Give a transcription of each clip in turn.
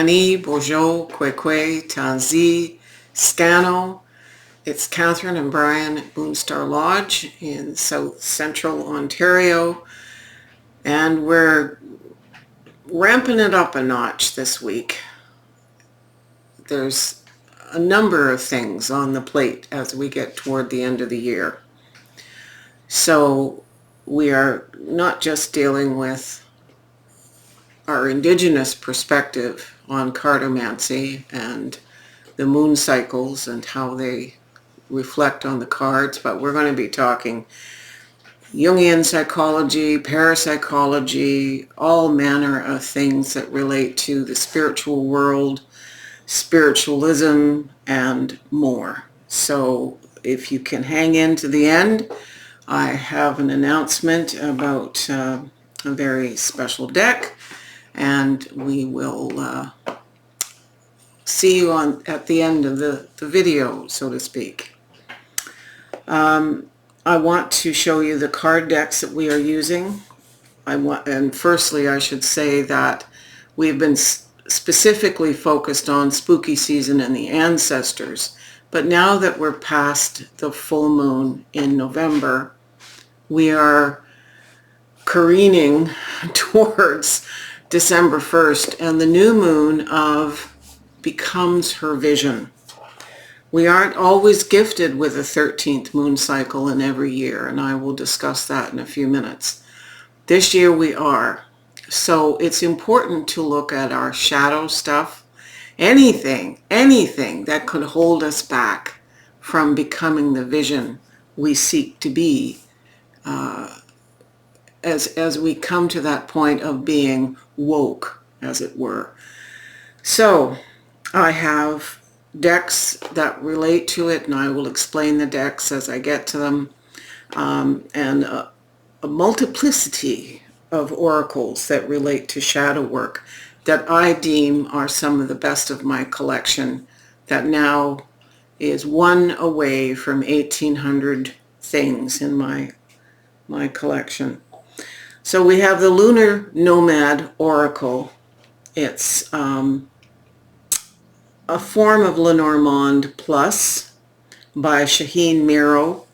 Ani, Bojo, Kwekwe, Tanzi, Scano. It's Catherine and Brian at Moonstarlodge in South Central Ontario. And we're ramping it up a notch this week. There's a number of things on the plate as we get toward the end of the year. So we are not just dealing with our indigenous perspective on cartomancy and the moon cycles and how they reflect on the cards, but we're going to be talking Jungian psychology, parapsychology, all manner of things that relate to the spiritual world, spiritualism, and more. So if you can hang in to the end, I have an announcement about a very special deck, and we will see you at the end of the video, so to speak. I want to show you the card decks that we are using. And firstly, I should say that we've been specifically focused on spooky season and the ancestors. But now that we're past the full moon in November, we are careening towards December 1st, and the new moon of becomes her vision. We aren't always gifted with a 13th moon cycle in every year, and I will discuss that in a few minutes. This year we are. So it's important to look at our shadow stuff, anything that could hold us back from becoming the vision we seek to be as we come to that point of being woke, as it were. So I have decks that relate to it, and I will explain the decks as I get to them, and a multiplicity of oracles that relate to shadow work that I deem are some of the best of my collection, that now is one away from 1,800 things in my collection. So we have the Lunar Nomad Oracle. It's a form of Lenormand Plus by Shaheen Miro,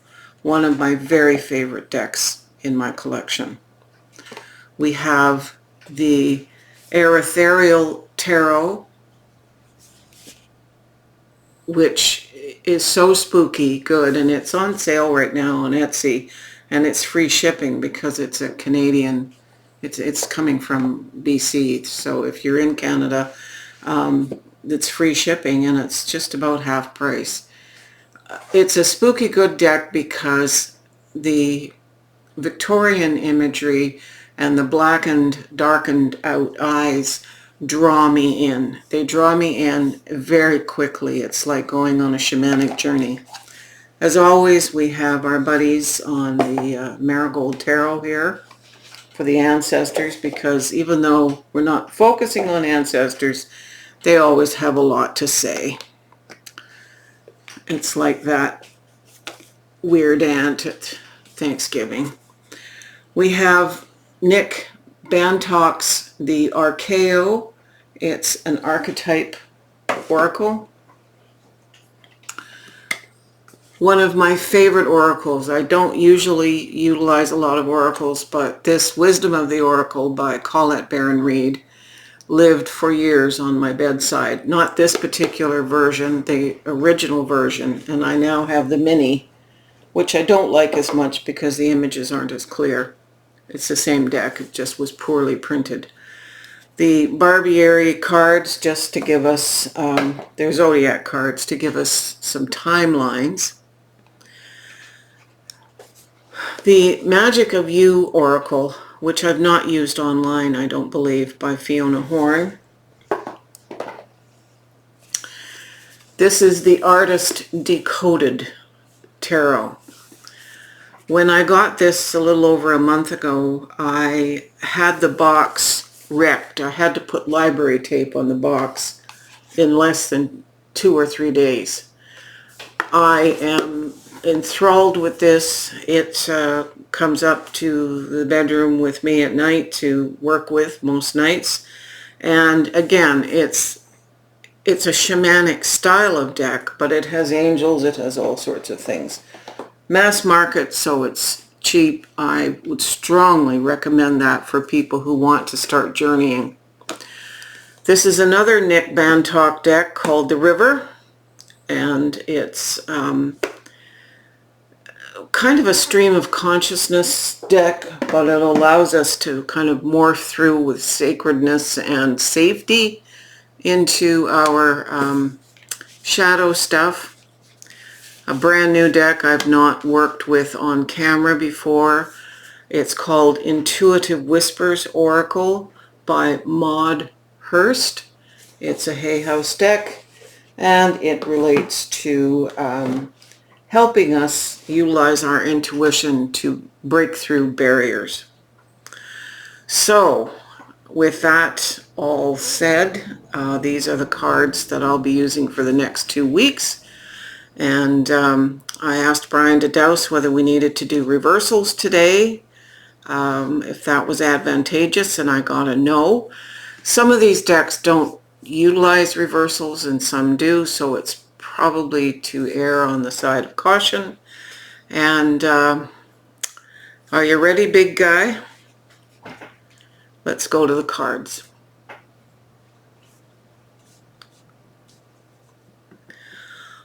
one of my very favorite decks in my collection. We have the Ethereal Tarot, which is so spooky good, and it's on sale right now on Etsy, and it's free shipping because it's a Canadian, it's coming from BC, so if you're in Canada, it's free shipping, and it's just about half price. It's a spooky good deck because the Victorian imagery and the blackened, darkened out eyes draw me in. They draw me in very quickly. It's like going on a shamanic journey. As always, we have our buddies on the Marigold Tarot here for the ancestors, because even though we're not focusing on ancestors, they always have a lot to say. It's like that weird aunt at Thanksgiving. We have Nick Bantock's The Archaeo. It's an archetype oracle. One of my favorite oracles. I don't usually utilize a lot of oracles, but this Wisdom of the Oracle by Colette Baron Reid lived for years on my bedside. Not this particular version, the original version, and I now have the mini, which I don't like as much because the images aren't as clear. It's the same deck, it just was poorly printed. The Barbieri cards, just to give us, their zodiac cards, to give us some timelines. The Magic of You Oracle, which I've not used online, I don't believe, by Fiona Horn. This is the Artist Decoded Tarot. When I got this a little over a month ago, I had the box wrecked. I had to put library tape on the box in less than 2 or 3 days. I am enthralled with this. It comes up to the bedroom with me at night to work with most nights. And again, it's it's a shamanic style of deck, but it has angels, it has all sorts of things. Mass market, so it's cheap. I would strongly recommend that for people who want to start journeying. This is another Nick Bantock deck called The River, and it's kind of a stream of consciousness deck, but it allows us to kind of morph through with sacredness and safety into our shadow stuff. A brand new deck I've not worked with on camera before. It's called Intuitive Whispers Oracle by Maud Hurst. It's a Hay House deck, and it relates to helping us utilize our intuition to break through barriers. So, with that all said, these are the cards that I'll be using for the next 2 weeks. And I asked Brian to Dowse whether we needed to do reversals today, if that was advantageous, and I got a no. Some of these decks don't utilize reversals and some do, so it's probably to err on the side of caution. And are you ready, big guy? Let's go to the cards.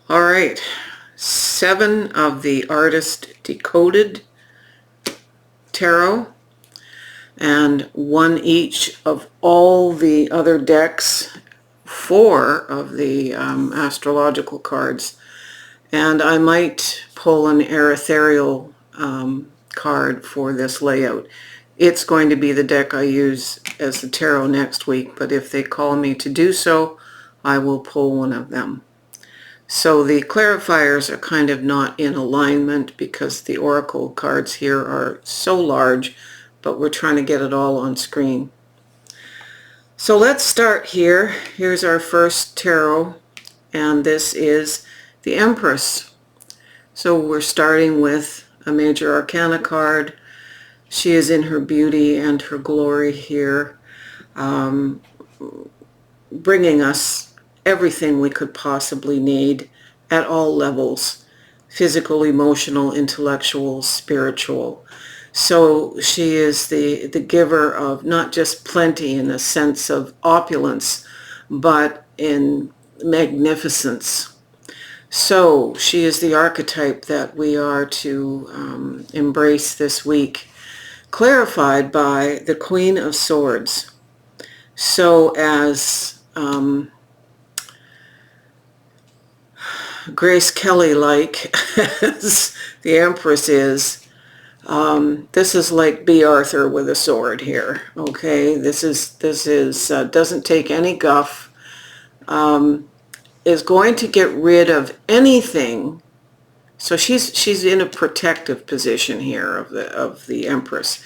All right, 7 of the Artist Decoded Tarot, and 1 each of all the other decks, 4 of the astrological cards. And I might pull an ethereal card for this layout. It's going to be the deck I use as the tarot next week, but if they call me to do so, I will pull one of them. So the clarifiers are kind of not in alignment because the oracle cards here are so large, but we're trying to get it all on screen. So let's start here. Here's our first tarot, and this is the Empress. So we're starting with a major arcana card. She is in her beauty and her glory here, bringing us everything we could possibly need at all levels: physical, emotional, intellectual, spiritual. So she is the giver of not just plenty in a sense of opulence, but in magnificence. So she is the archetype that we are to embrace this week, clarified by the Queen of Swords. So as Grace Kelly-like as the Empress is, this is like B. Arthur with a sword here. Okay, this is doesn't take any guff. Is going to get rid of anything. So she's in a protective position here of the Empress.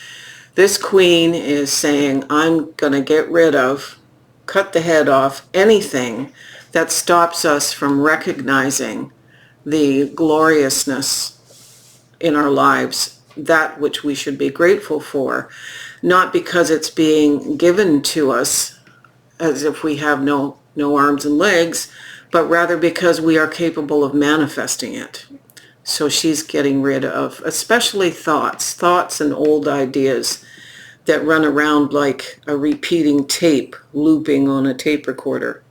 This Queen is saying, I'm going to get rid of, cut the head off anything that stops us from recognizing the gloriousness in our lives, that which we should be grateful for, not because it's being given to us as if we have no arms and legs, but rather because we are capable of manifesting it. So she's getting rid of especially thoughts and old ideas that run around like a repeating tape looping on a tape recorder.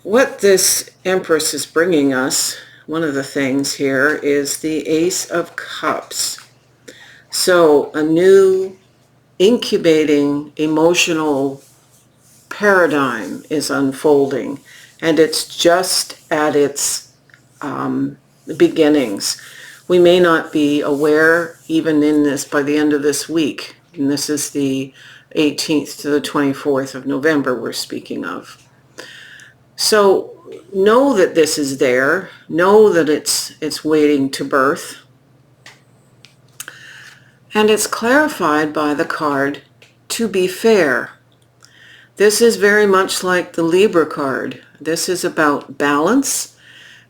What this Empress is bringing us, one of the things here, is the Ace of Cups. So a new incubating emotional paradigm is unfolding, and it's just at its beginnings. We may not be aware even in this by the end of this week, and this is the 18th to the 24th of November we're speaking of. So know that this is there, know that it's waiting to birth, and it's clarified by the card To Be Fair. This is very much like the Libra card. This is about balance.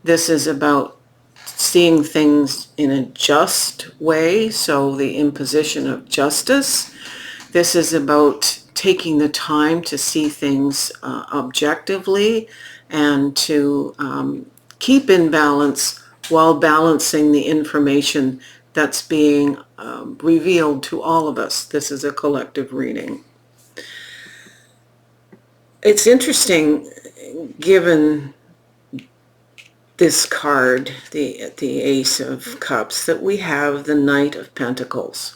This is about seeing things in a just way, so the imposition of justice. This is about taking the time to see things objectively and to keep in balance while balancing the information that's being revealed to all of us. This is a collective reading. It's interesting, given this card, the Ace of Cups, that we have the Knight of Pentacles.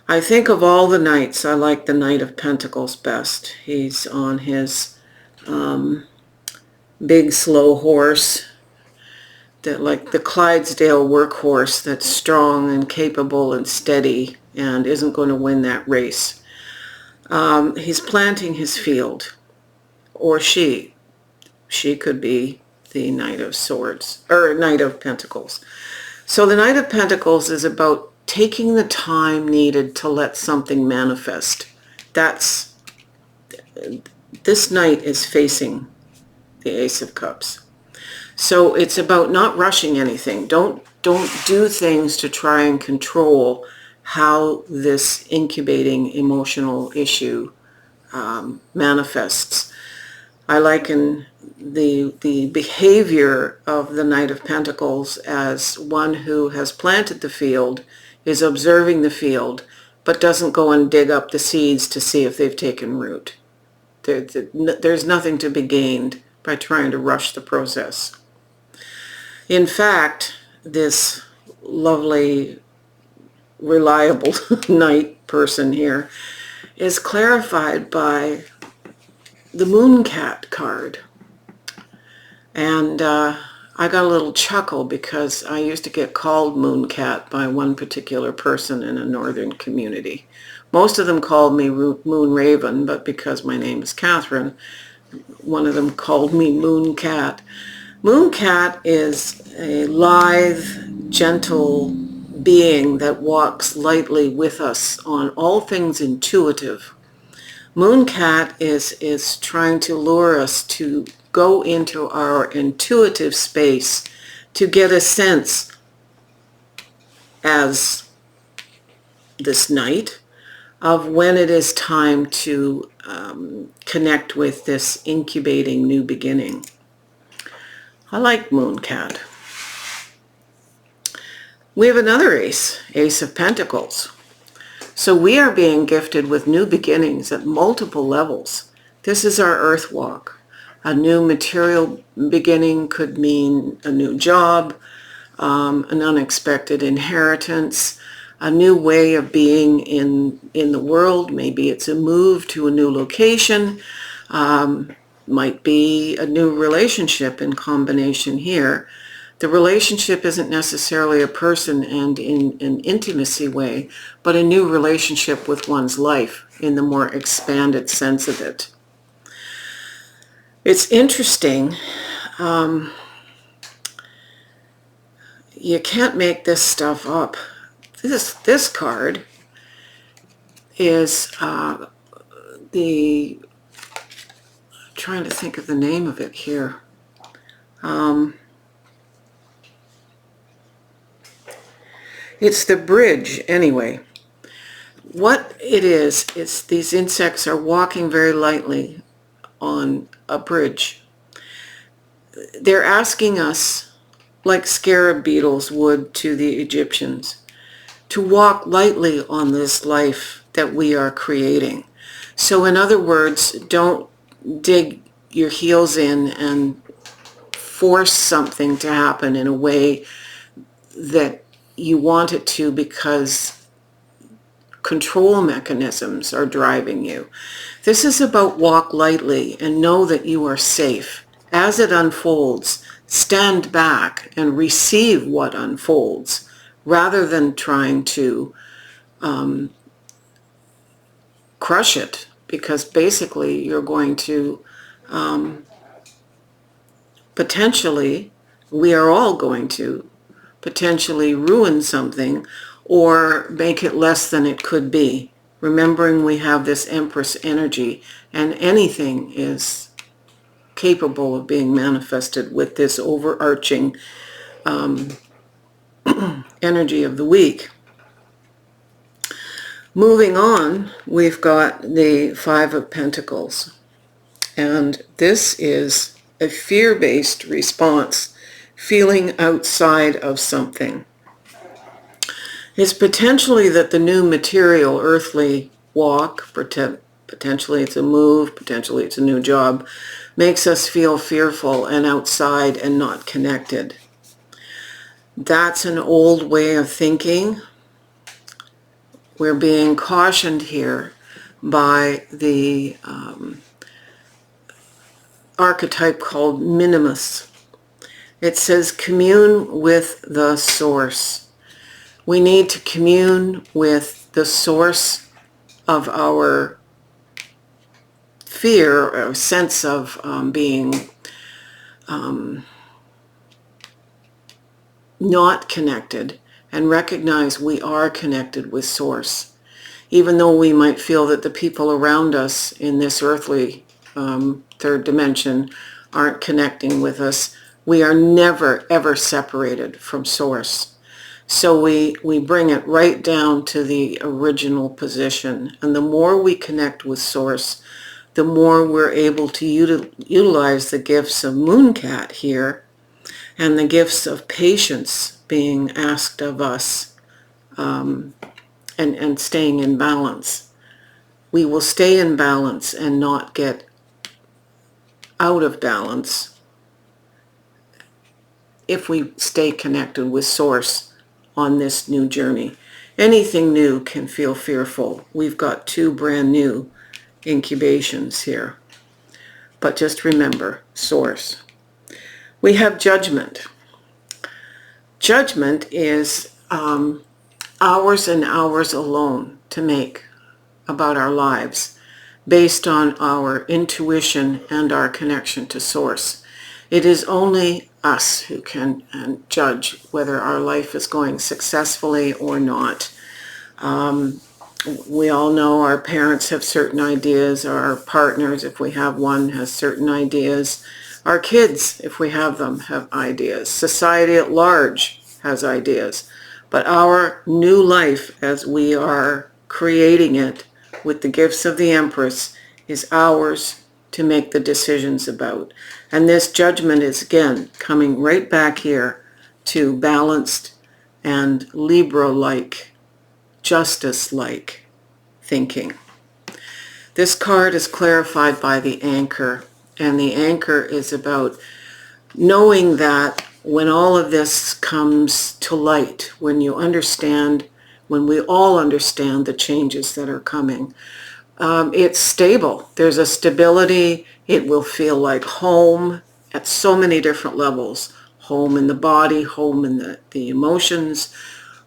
I think of all the knights, I like the Knight of Pentacles best. He's on his big slow horse, like the Clydesdale workhorse that's strong and capable and steady and isn't going to win that race. He's planting his field, or she could be the Knight of Swords, or Knight of Pentacles. So the Knight of Pentacles is about taking the time needed to let something manifest. This knight is facing the Ace of Cups. So it's about not rushing anything. Don't do things to try and control how this incubating emotional issue manifests. I liken the behavior of the Knight of Pentacles as one who has planted the field, is observing the field, but doesn't go and dig up the seeds to see if they've taken root. There's nothing to be gained by trying to rush the process. In fact, this lovely, reliable knight person here is clarified by the Mooncat card. And I got a little chuckle because I used to get called Mooncat by one particular person in a northern community. Most of them called me Moon Raven, but because my name is Catherine, one of them called me Mooncat. Mooncat is a lithe, gentle being that walks lightly with us on all things intuitive. Mooncat is trying to lure us to go into our intuitive space to get a sense, as this knight, of when it is time to connect with this incubating new beginning. I like Mooncat. We have another ace, Ace of Pentacles. So we are being gifted with new beginnings at multiple levels. This is our earth walk. A new material beginning could mean a new job, an unexpected inheritance, a new way of being in the world. Maybe it's a move to a new location, might be a new relationship in combination here. The relationship isn't necessarily a person and in an intimacy way, but a new relationship with one's life in the more expanded sense of it. It's interesting. You can't make this stuff up. This card is I'm trying to think of the name of it here. It's the bridge, anyway. What it is these insects are walking very lightly on a bridge. They're asking us, like scarab beetles would to the Egyptians, to walk lightly on this life that we are creating. So in other words, don't dig your heels in and force something to happen in a way that you want it to because control mechanisms are driving you. This is about walk lightly and know that you are safe. As it unfolds, stand back and receive what unfolds rather than trying to crush it, because basically you're going to potentially, we are all going to potentially ruin something or make it less than it could be. Remembering we have this Empress energy, and anything is capable of being manifested with this overarching energy of the week. Moving on, we've got the Five of Pentacles. And this is a fear-based response, feeling outside of something. It's potentially that the new material, earthly walk, potentially it's a move, potentially it's a new job, makes us feel fearful and outside and not connected. That's an old way of thinking. We're being cautioned here by the archetype called minimus. It says commune with the source. We need to commune with the source of our fear or sense of being not connected, and recognize we are connected with source. Even though we might feel that the people around us in this earthly third dimension aren't connecting with us, we are never ever separated from source. So we bring it right down to the original position. And the more we connect with source, the more we're able to utilize the gifts of Mooncat here, and the gifts of patience being asked of us, and staying in balance. We will stay in balance and not get out of balance if we stay connected with source on this new journey. Anything new can feel fearful. We've got 2 brand new incubations here. But just remember, source. We have judgment. Judgment is hours and hours alone to make about our lives based on our intuition and our connection to source. It is only us who can judge whether our life is going successfully or not. We all know our parents have certain ideas, our partners, if we have one, has certain ideas. Our kids, if we have them, have ideas. Society at large has ideas. But our new life, as we are creating it with the gifts of the Empress, is ours to make the decisions about. And this judgment is, again, coming right back here to balanced and Libra-like, justice-like thinking. This card is clarified by the anchor, and the anchor is about knowing that when all of this comes to light, when you understand, when we all understand the changes that are coming, it's stable. There's a stability. It will feel like home at so many different levels. Home in the body, home in the emotions,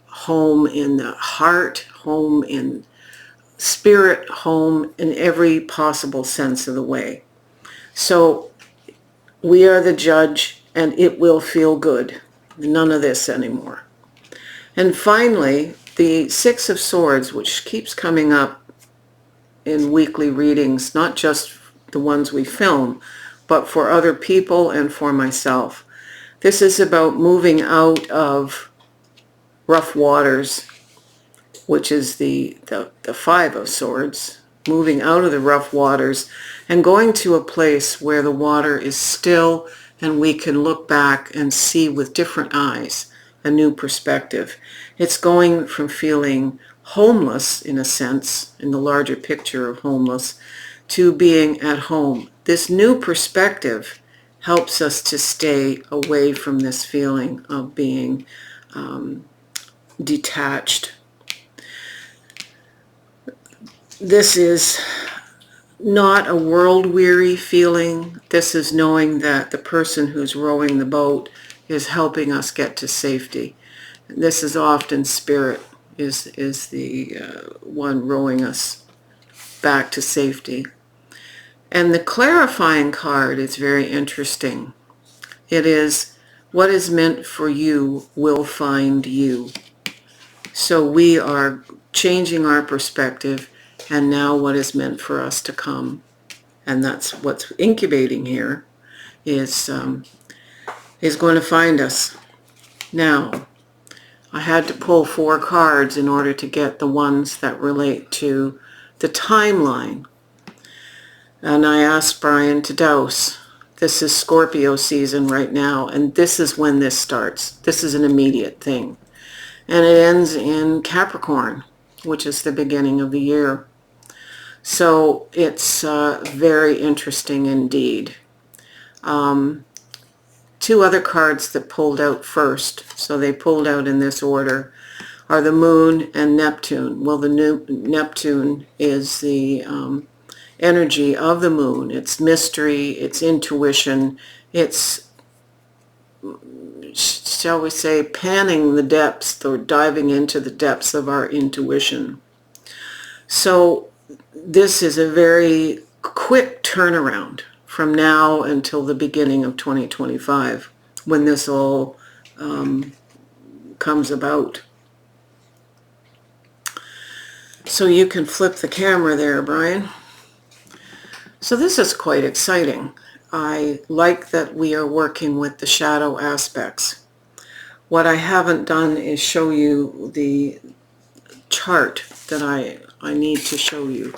home in the heart, home in spirit, home in every possible sense of the way. So we are the judge, and it will feel good. None of this anymore. And finally, the Six of Swords, which keeps coming up in weekly readings, not just the ones we film, but for other people and for myself. This is about moving out of rough waters, which is the Five of Swords, moving out of the rough waters and going to a place where the water is still and we can look back and see with different eyes, a new perspective. It's going from feeling homeless, in a sense, in the larger picture of homeless, to being at home. This new perspective helps us to stay away from this feeling of being detached. This is not a world-weary feeling. This is knowing that the person who's rowing the boat is helping us get to safety. This is often spirit is the one rowing us back to safety. And the clarifying card is very interesting. It is, what is meant for you will find you. So we are changing our perspective, and now what is meant for us to come, and that's what's incubating here, is going to find us. Now, I had to pull 4 cards in order to get the ones that relate to the timeline. And I asked Brian to dose. This is Scorpio season right now, and this is when this starts. This is an immediate thing. And it ends in Capricorn, which is the beginning of the year. So it's very interesting indeed. 2 other cards that pulled out first, so they pulled out in this order, are the Moon and Neptune. Well, the Neptune is the energy of the Moon. It's mystery, it's intuition, it's, shall we say, panning the depths or diving into the depths of our intuition. So this is a very quick turnaround from now until the beginning of 2025, when this all comes about. So you can flip the camera there, Brian. So this is quite exciting. I like that we are working with the shadow aspects. What I haven't done is show you the chart that I need to show you.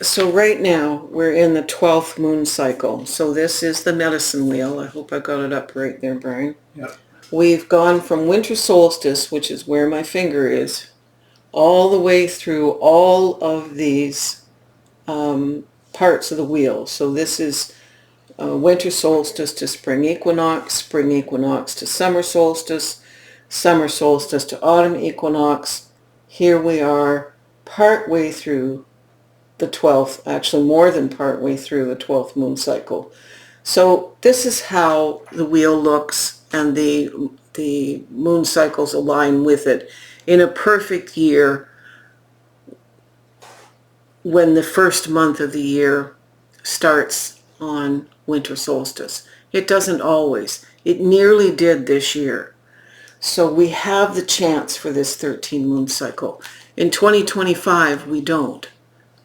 So right now we're in the 12th moon cycle. So this is the medicine wheel. I hope I got it up right there, Brian. Yep. We've gone from winter solstice, which is where my finger is, all the way through all of these parts of the wheel. So this is winter solstice to spring equinox to summer solstice to autumn equinox. Here we are part way through the 12th, actually more than part way through the 12th moon cycle. So this is how the wheel looks, and the moon cycles align with it in a perfect year when the first month of the year starts on winter solstice. It doesn't always. It nearly did this year. So we have the chance for this 13 moon cycle. In 2025, we don't.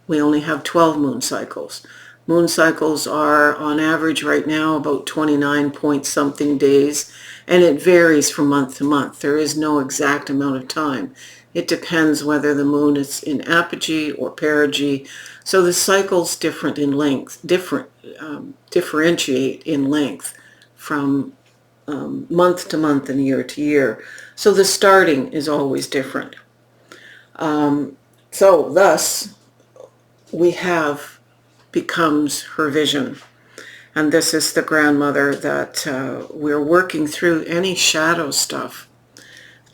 We only have 12 moon cycles. Moon cycles are on average right now about 29 point something days, and it varies from month to month. There is no exact amount of time. It depends whether the moon is in apogee or perigee. So the cycles different in length, differentiate in length from month to month and year to year. So the starting is always different. So thus, we have becomes her vision. And this is the grandmother that we're working through any shadow stuff.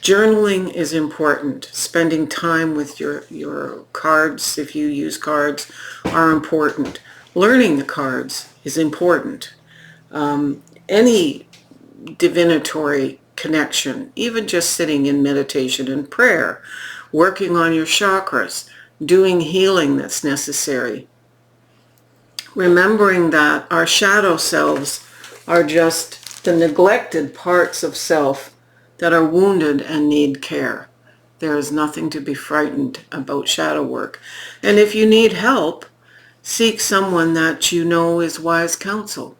Journaling is important. Spending time with your cards, if you use cards, are important. Learning the cards is important. Any divinatory connection, even just sitting in meditation and prayer, working on your chakras, doing healing that's necessary. Remembering that our shadow selves are just the neglected parts of self that are wounded and need care. There is nothing to be frightened about shadow work. And if you need help, seek someone that you know is wise counsel.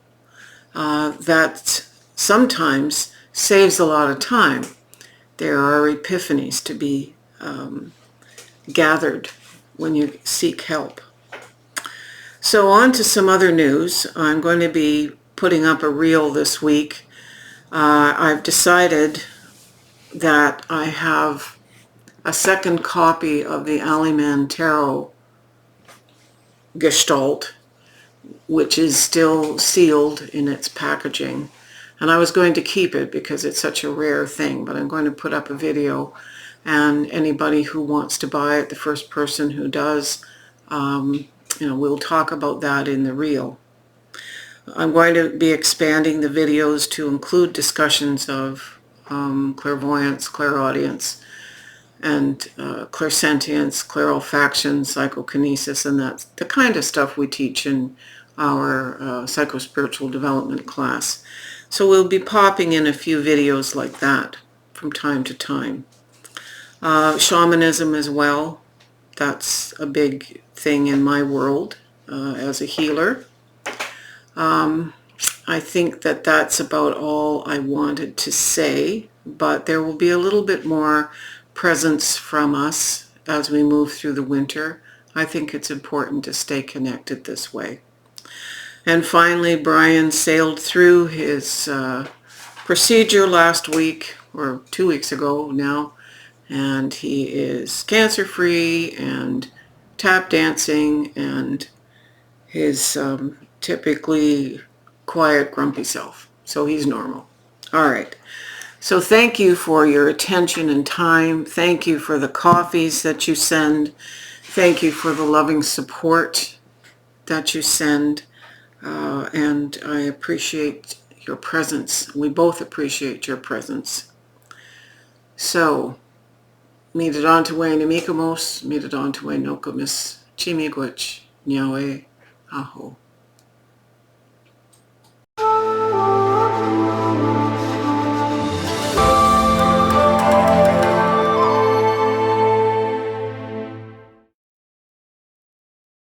That sometimes saves a lot of time. There are epiphanies to be gathered when you seek help. So on to some other news. I'm going to be putting up a reel this week. I've decided that I have a second copy of the Alleyman Tarot Gestalt, which is still sealed in its packaging. And I was going to keep it because it's such a rare thing, but I'm going to put up a video, and anybody who wants to buy it, the first person who does, we'll talk about that in the reel. I'm going to be expanding the videos to include discussions of clairvoyance, clairaudience, and clairsentience, clairolfaction, psychokinesis, and that's the kind of stuff we teach in our psychospiritual development class. So we'll be popping in a few videos like that from time to time. Shamanism as well. That's a big thing in my world as a healer. I think that that's about all I wanted to say. but there will be a little bit more presence from us as we move through the winter. I think it's important to stay connected this way. And finally, Brian sailed through his procedure last week, or 2 weeks ago now, and he is cancer-free and tap dancing and his typically quiet, grumpy self. So he's normal. All right. So thank you for your attention and time. Thank you for the coffees that you send. Thank you for the loving support that you send. And I appreciate your presence. We both appreciate your presence. So, Midadantaway Namikamos, Midadantaway Nokomis, Chimigwich, Nyawe, Aho.